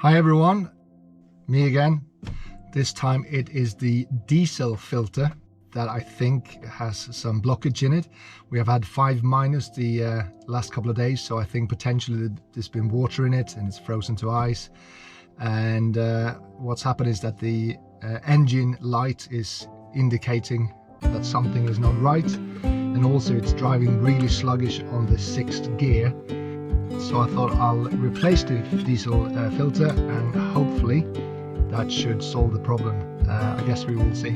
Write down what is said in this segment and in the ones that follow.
Hi everyone, me again. This time it is the diesel filter that I think has some blockage in it. We have had 5- the last couple of days, so I think potentially there's been water in it and it's frozen to ice. And what's happened is that the engine light is indicating that something is not right, and also it's driving really sluggish on the 6th gear. So I thought I'll replace the diesel filter and hopefully that should solve the problem. I guess we will see.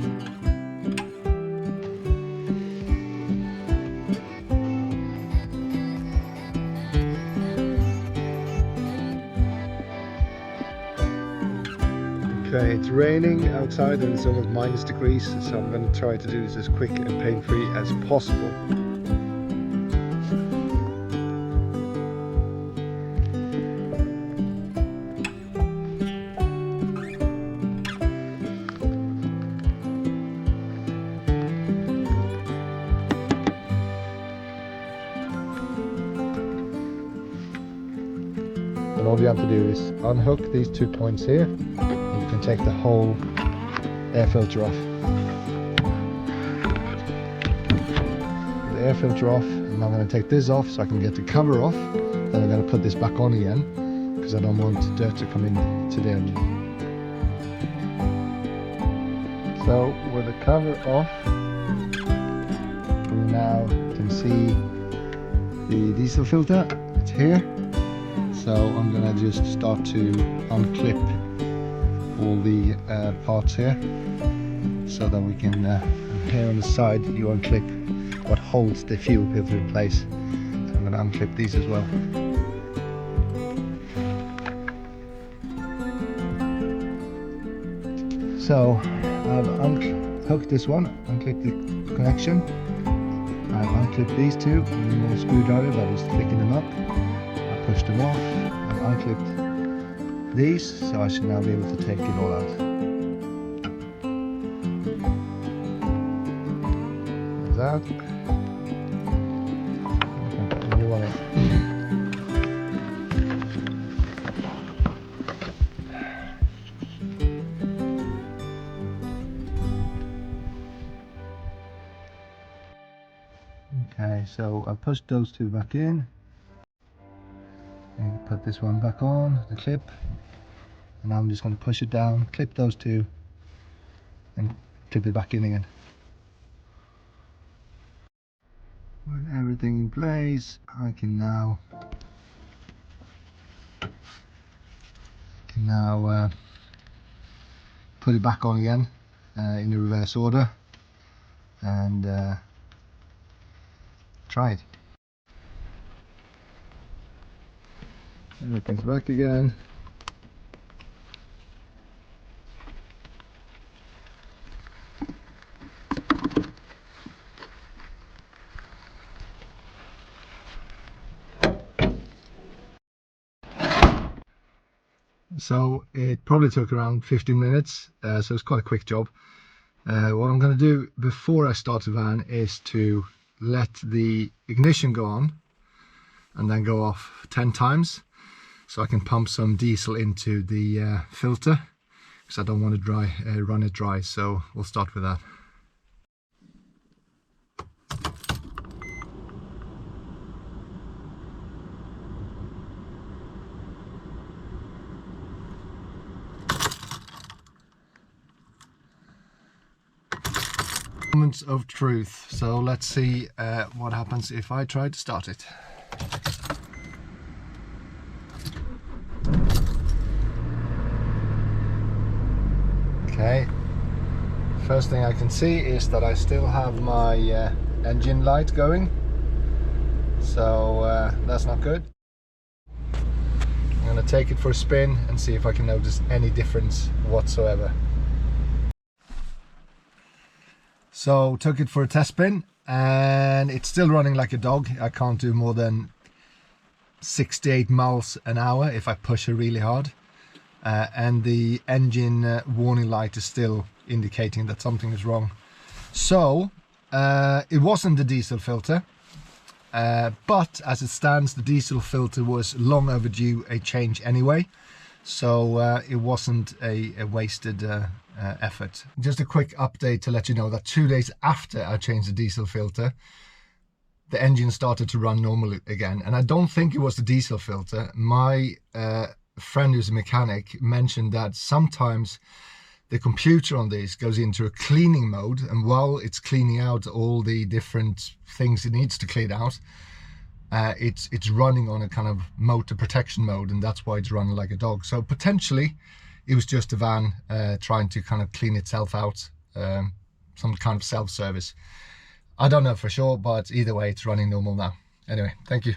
Okay, it's raining outside and it's almost -degrees, so I'm going to try to do this as quick and pain-free as possible. And all you have to do is unhook these 2 points here, and you can take the whole air filter off. The air filter off, and I'm going to take this off so I can get the cover off. Then I'm going to put this back on again because I don't want dirt to come in to the engine. So with the cover off, we now can see the diesel filter. It's here. So I'm going to just start to unclip all the parts here, so that we can, here on the side you unclip what holds the fuel filter in place. So I'm going to unclip these as well. So I've unhooked this one, unclipped the connection. I've unclipped these two with a little screwdriver, but just flicking them up. Pushed them off, and unclipped these, so I should now be able to take it all out. There's that. Okay, put a new one in. Okay, so I pushed those two back in. And put this one back on the clip, and I'm just going to push it down, clip those two, and clip it back in again. With everything in place, I can now put it back on again in the reverse order and try it. Everything's back again. So it probably took around 15 minutes, so it's quite a quick job. What I'm going to do before I start the van is to let the ignition go on and then go off 10 times. So I can pump some diesel into the filter, because I don't want to run it dry, so we'll start with that. Moments of truth, so let's see what happens if I try to start it. Okay, first thing I can see is that I still have my engine light going, so that's not good. I'm going to take it for a spin and see if I can notice any difference whatsoever. So took it for a test spin and it's still running like a dog. I can't do more than 68 miles an hour if I push it really hard. And the engine warning light is still indicating that something is wrong. So it wasn't the diesel filter, but as it stands, the diesel filter was long overdue a change anyway. So it wasn't a wasted effort. Just a quick update to let you know that 2 days after I changed the diesel filter, the engine started to run normally again. And I don't think it was the diesel filter. My friend who's a mechanic mentioned that sometimes the computer on this goes into a cleaning mode, and while it's cleaning out all the different things it needs to clean out, it's running on a kind of motor protection mode, and that's why it's running like a dog. So potentially it was just the van trying to kind of clean itself out, some kind of self-service. I don't know for sure, but either way it's running normal now. Anyway, thank you.